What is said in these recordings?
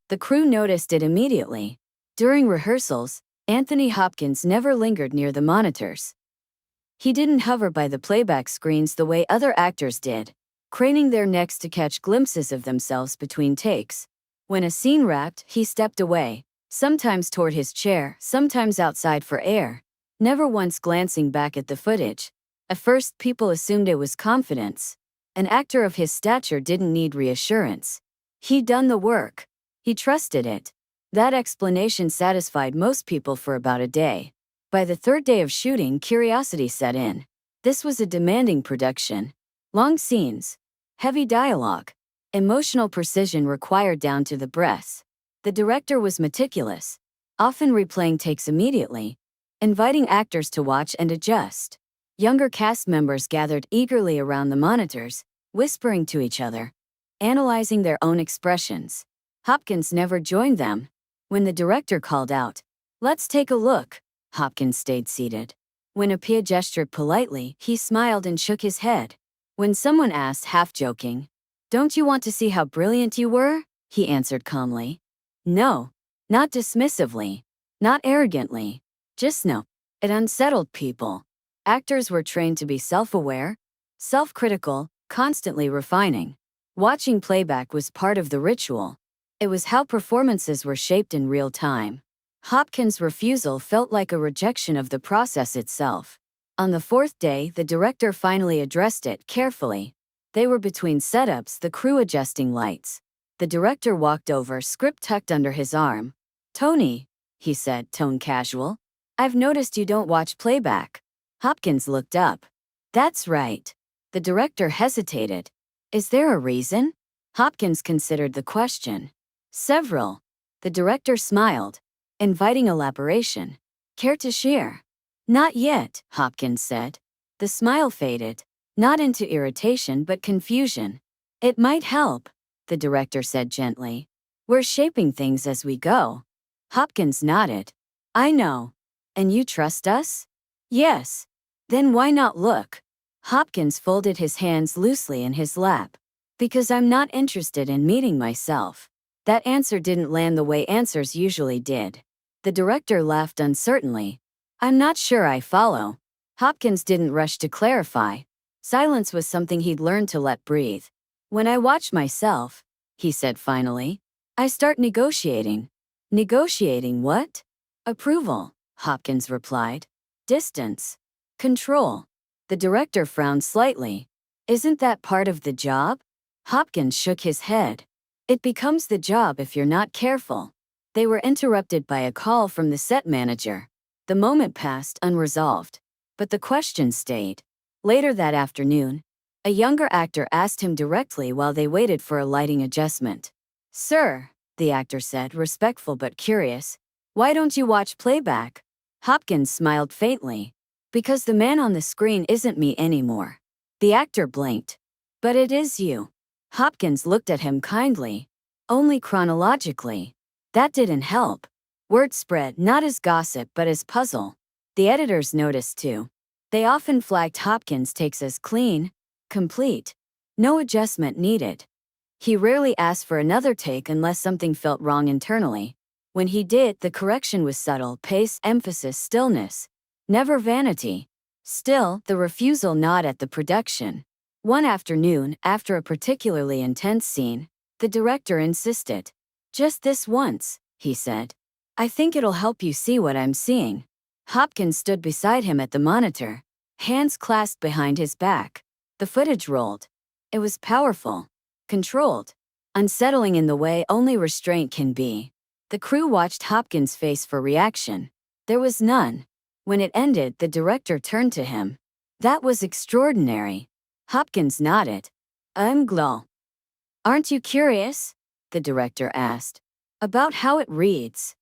The crew noticed it immediately. During rehearsals, Anthony Hopkins never lingered near the monitors. He didn't hover by the playback screens the way other actors did, craning their necks to catch glimpses of themselves between takes. When a scene wrapped, he stepped away, sometimes toward his chair, sometimes outside for air, never once glancing back at the footage. At first, people assumed it was confidence. An actor of his stature didn't need reassurance. He'd done the work. He trusted it. That explanation satisfied most people for about a day. By the third day of shooting, curiosity set in. This was a demanding production. Long scenes, heavy dialogue, emotional precision required down to the breaths. The director was meticulous, often replaying takes immediately, inviting actors to watch and adjust. Younger cast members gathered eagerly around the monitors, whispering to each other, analyzing their own expressions. Hopkins never joined them. When the director called out, "Let's take a look," Hopkins stayed seated. When Appiah gestured politely, he smiled and shook his head. When someone asked, half joking, "Don't you want to see how brilliant you were?" he answered calmly. No. Not dismissively. Not arrogantly. Just no. It unsettled people. Actors were trained to be self-aware, self-critical, constantly refining. Watching playback was part of the ritual. It was how performances were shaped in real time. Hopkins' refusal felt like a rejection of the process itself. On the fourth day, the director finally addressed it carefully. They were between setups, the crew adjusting lights. The director walked over, script tucked under his arm. "Tony," he said, tone casual, "I've noticed you don't watch playback." Hopkins looked up. "That's right." The director hesitated. "Is there a reason?" Hopkins considered the question. "Several." The director smiled, inviting elaboration. "Care to share?" "Not yet," Hopkins said. The smile faded, not into irritation but confusion. "It might help," the director said gently. "We're shaping things as we go." Hopkins nodded. "I know. And you trust us?" "Yes." "Then why not look?" Hopkins folded his hands loosely in his lap. "Because I'm not interested in meeting myself." That answer didn't land the way answers usually did. The director laughed uncertainly. "I'm not sure I follow." Hopkins didn't rush to clarify. Silence was something he'd learned to let breathe. "When I watch myself," he said finally, "I start negotiating." "Negotiating what?" "Approval," Hopkins replied. "Distance. Control." The director frowned slightly. "Isn't that part of the job?" Hopkins shook his head. "It becomes the job if you're not careful." They were interrupted by a call from the set manager. The moment passed unresolved. But the question stayed. Later that afternoon, a younger actor asked him directly while they waited for a lighting adjustment. "Sir," the actor said, respectful but curious, "why don't you watch playback?" Hopkins smiled faintly. "Because the man on the screen isn't me anymore." The actor blinked. "But it is you." Hopkins looked at him kindly. "Only chronologically." That didn't help. Word spread not as gossip but as puzzle. The editors noticed too. They often flagged Hopkins' takes as clean, complete. No adjustment needed. He rarely asked for another take unless something felt wrong internally. When he did, the correction was subtle: pace, emphasis, stillness. Never vanity. Still, the refusal gnawed at the production. One afternoon, after a particularly intense scene, the director insisted. "Just this once," he said. "I think it'll help you see what I'm seeing." Hopkins stood beside him at the monitor, hands clasped behind his back. The footage rolled. It was powerful, controlled, unsettling in the way only restraint can be. The crew watched Hopkins' face for reaction. There was none. When it ended, the director turned to him. "That was extraordinary." Hopkins nodded. "I'm glad." "Aren't you curious?" the director asked. "About how it reads?"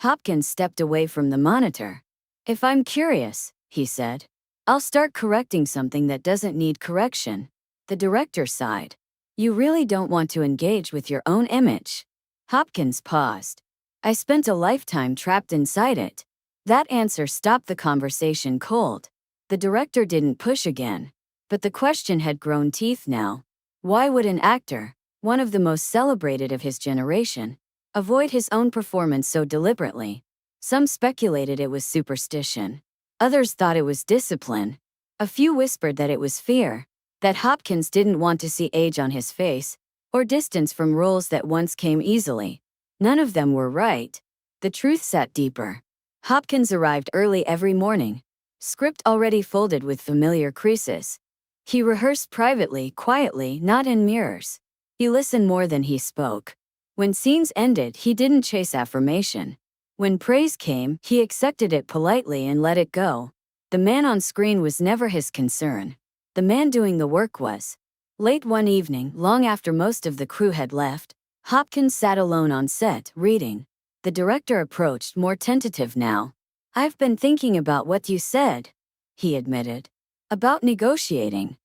Hopkins stepped away from the monitor. "If I'm curious," he said, "I'll start correcting something that doesn't need correction." The director sighed. "You really don't want to engage with your own image." Hopkins paused. "I spent a lifetime trapped inside it." That answer stopped the conversation cold. The director didn't push again. But the question had grown teeth now. Why would an actor, one of the most celebrated of his generation, avoid his own performance so deliberately. Some speculated it was superstition. Others thought it was discipline. A few whispered that it was fear, that Hopkins didn't want to see age on his face, or distance from roles that once came easily. None of them were right. The truth sat deeper. Hopkins arrived early every morning, script already folded with familiar creases. He rehearsed privately, quietly, not in mirrors. He listened more than he spoke. When scenes ended, he didn't chase affirmation. When praise came, he accepted it politely and let it go. The man on screen was never his concern. The man doing the work was. Late one evening, long after most of the crew had left, Hopkins sat alone on set, reading. The director approached, more tentative now. "I've been thinking about what you said," he admitted. "About negotiating."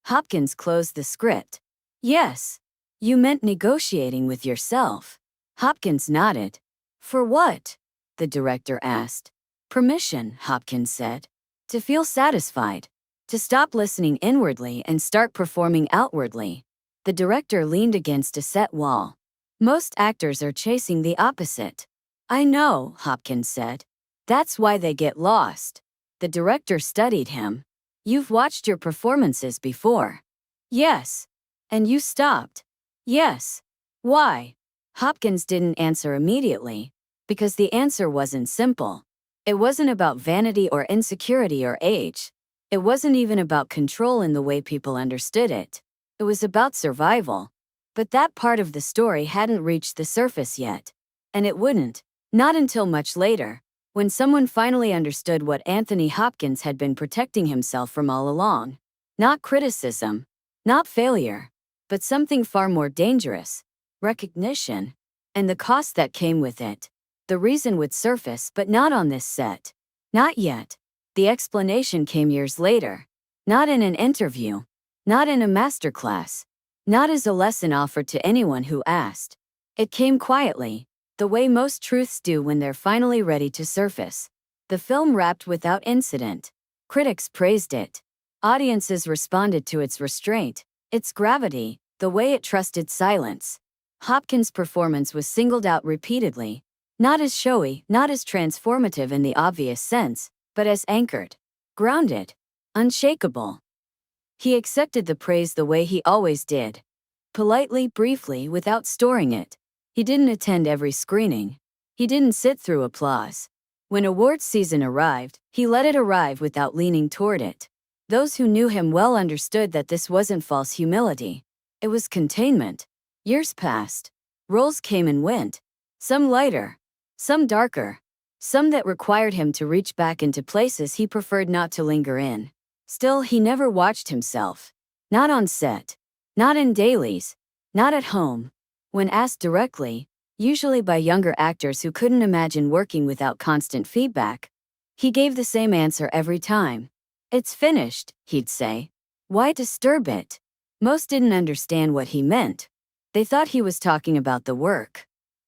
Hopkins closed the script. "Yes. You meant negotiating with yourself." Hopkins nodded. "For what?" the director asked. "Permission," Hopkins said. "To feel satisfied. To stop listening inwardly and start performing outwardly." The director leaned against a set wall. "Most actors are chasing the opposite." "I know," Hopkins said. "That's why they get lost." The director studied him. "You've watched your performances before." "Yes." "And you stopped." "Yes." "Why?" Hopkins didn't answer immediately, because the answer wasn't simple. It wasn't about vanity or insecurity or age. It wasn't even about control in the way people understood it. It was about survival. But that part of the story hadn't reached the surface yet. And it wouldn't. Not until much later, when someone finally understood what Anthony Hopkins had been protecting himself from all along. Not criticism, not failure, but something far more dangerous: recognition. And the cost that came with it. The reason would surface, but not on this set. Not yet. The explanation came years later. Not in an interview. Not in a masterclass. Not as a lesson offered to anyone who asked. It came quietly, the way most truths do when they're finally ready to surface. The film wrapped without incident. Critics praised it. Audiences responded to its restraint, its gravity, the way it trusted silence. Hopkins' performance was singled out repeatedly, not as showy, not as transformative in the obvious sense, but as anchored, grounded, unshakable. He accepted the praise the way he always did. Politely, briefly, without storing it. He didn't attend every screening. He didn't sit through applause. When awards season arrived, he let it arrive without leaning toward it. Those who knew him well understood that this wasn't false humility. It was containment. Years passed. Roles came and went. Some lighter. Some darker. Some that required him to reach back into places he preferred not to linger in. Still, he never watched himself. Not on set. Not in dailies. Not at home. When asked directly, usually by younger actors who couldn't imagine working without constant feedback, he gave the same answer every time. "It's finished," he'd say. "Why disturb it?" Most didn't understand what he meant. They thought he was talking about the work.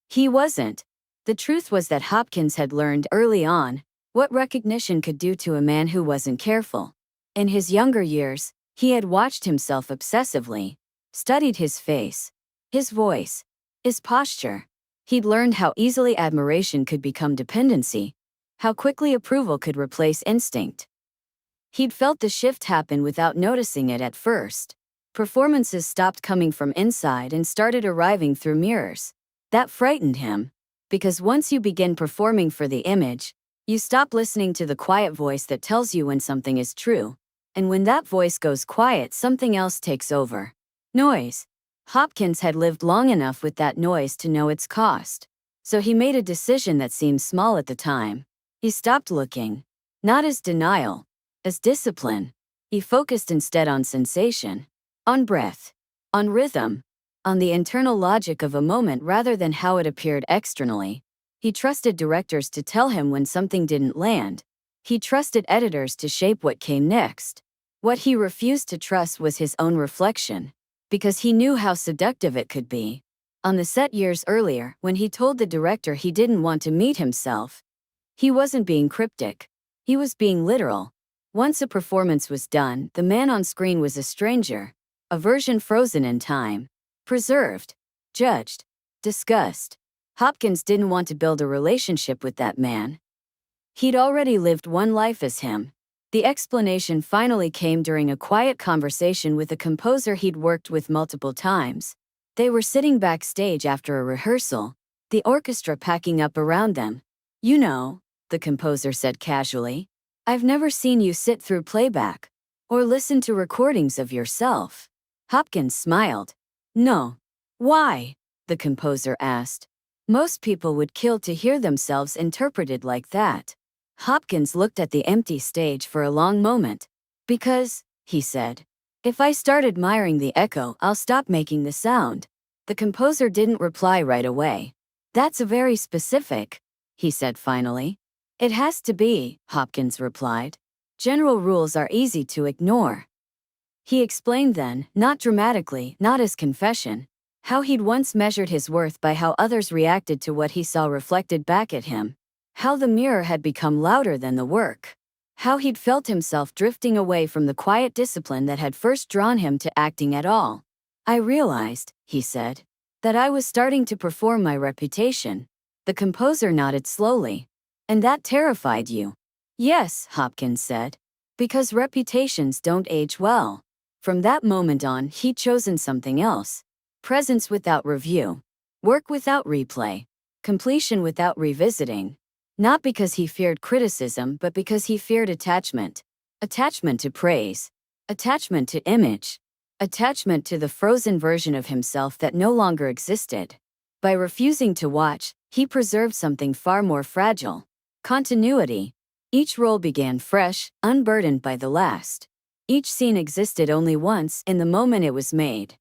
He wasn't. The truth was that Hopkins had learned early on what recognition could do to a man who wasn't careful. In his younger years, he had watched himself obsessively, studied his face, his voice, his posture. He'd learned how easily admiration could become dependency, how quickly approval could replace instinct. He'd felt the shift happen without noticing it at first. Performances stopped coming from inside and started arriving through mirrors. That frightened him. Because once you begin performing for the image, you stop listening to the quiet voice that tells you when something is true. And when that voice goes quiet, something else takes over. Noise. Hopkins had lived long enough with that noise to know its cost. So he made a decision that seemed small at the time. He stopped looking. Not as denial, as discipline. He focused instead on sensation, on breath, on rhythm, on the internal logic of a moment rather than how it appeared externally. He trusted directors to tell him when something didn't land. He trusted editors to shape what came next. What he refused to trust was his own reflection, because he knew how seductive it could be. On the set years earlier, when he told the director he didn't want to meet himself, he wasn't being cryptic. He was being literal. Once a performance was done, the man on screen was a stranger, a version frozen in time. Preserved, judged, discussed. Hopkins didn't want to build a relationship with that man. He'd already lived one life as him. The explanation finally came during a quiet conversation with a composer he'd worked with multiple times. They were sitting backstage after a rehearsal, the orchestra packing up around them. "You know," the composer said casually, "I've never seen you sit through playback or listen to recordings of yourself." Hopkins smiled. "No." "Why?" the composer asked. "Most people would kill to hear themselves interpreted like that." Hopkins looked at the empty stage for a long moment. "Because," he said, "if I start admiring the echo, I'll stop making the sound." The composer didn't reply right away. "That's very specific," he said finally. "It has to be," Hopkins replied. "General rules are easy to ignore." He explained then, not dramatically, not as confession, how he'd once measured his worth by how others reacted to what he saw reflected back at him. How the mirror had become louder than the work. How he'd felt himself drifting away from the quiet discipline that had first drawn him to acting at all. "I realized," he said, "that I was starting to perform my reputation." The composer nodded slowly. "And that terrified you?" "Yes," Hopkins said, "because reputations don't age well." From that moment on, he'd chosen something else. Presence without review. Work without replay. Completion without revisiting. Not because he feared criticism, but because he feared attachment. Attachment to praise. Attachment to image. Attachment to the frozen version of himself that no longer existed. By refusing to watch, he preserved something far more fragile. Continuity. Each role began fresh, unburdened by the last. Each scene existed only once, in the moment it was made.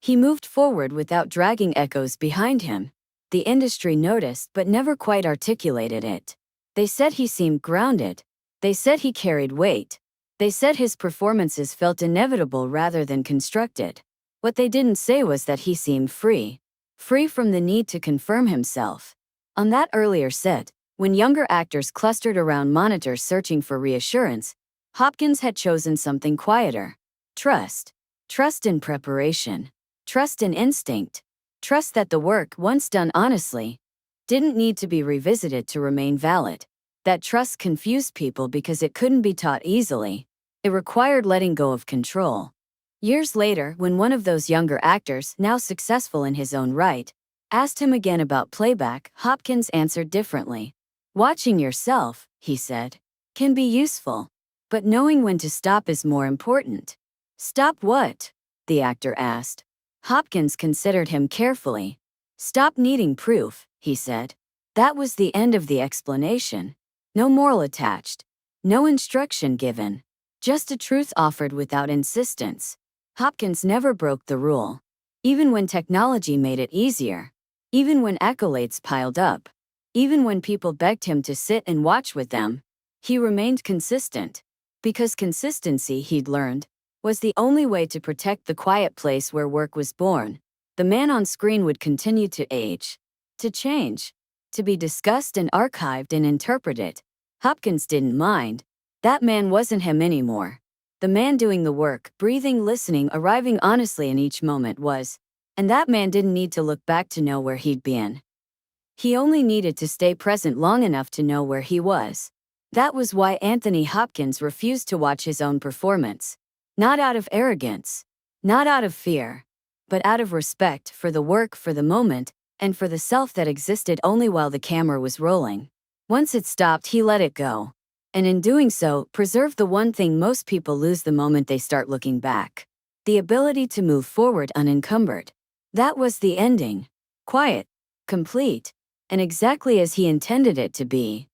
He moved forward without dragging echoes behind him. The industry noticed but never quite articulated it. They said he seemed grounded. They said he carried weight. They said his performances felt inevitable rather than constructed. What they didn't say was that he seemed free. Free from the need to confirm himself. On that earlier set, when younger actors clustered around monitors searching for reassurance, Hopkins had chosen something quieter. Trust. Trust in preparation. Trust in instinct. Trust that the work, once done honestly, didn't need to be revisited to remain valid. That trust confused people because it couldn't be taught easily. It required letting go of control. Years later, when one of those younger actors, now successful in his own right, asked him again about playback, Hopkins answered differently. "Watching yourself," he said, "can be useful. But knowing when to stop is more important." "Stop what?" the actor asked. Hopkins considered him carefully. "Stop needing proof," he said. That was the end of the explanation. No moral attached. No instruction given. Just a truth offered without insistence. Hopkins never broke the rule. Even when technology made it easier. Even when accolades piled up. Even when people begged him to sit and watch with them. He remained consistent. Because consistency, he'd learned, was the only way to protect the quiet place where work was born. The man on screen would continue to age, to change, to be discussed and archived and interpreted. Hopkins didn't mind. That man wasn't him anymore. The man doing the work, breathing, listening, arriving honestly in each moment was, and that man didn't need to look back to know where he'd been. He only needed to stay present long enough to know where he was. That was why Anthony Hopkins refused to watch his own performance. Not out of arrogance, not out of fear, but out of respect for the work, for the moment, and for the self that existed only while the camera was rolling. Once it stopped, he let it go. And in doing so, preserved the one thing most people lose the moment they start looking back. The ability to move forward unencumbered. That was the ending. Quiet, complete, and exactly as he intended it to be.